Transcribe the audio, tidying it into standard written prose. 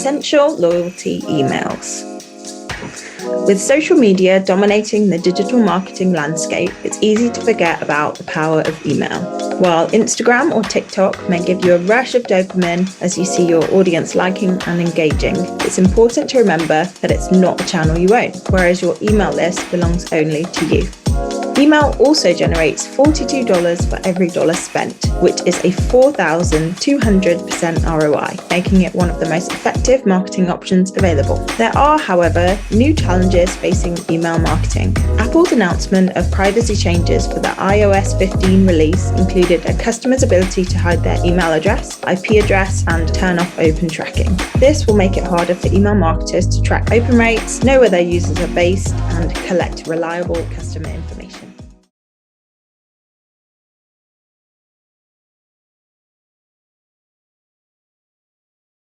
essential loyalty emails. With social media dominating the digital marketing landscape, it's easy to forget about the power of email. While Instagram or TikTok may give you a rush of dopamine as you see your audience liking and engaging, it's important to remember that it's not a channel you own, whereas your email list belongs only to you. Email also generates $42 for every dollar spent, which is a 4,200% ROI, making it one of the most effective marketing options available. There are, however, new challenges facing email marketing. Apple's announcement of privacy changes for the iOS 15 release included a customer's ability to hide their email address, IP address, and turn off open tracking. This will make it harder for email marketers to track open rates, know where their users are based, and collect reliable customer information.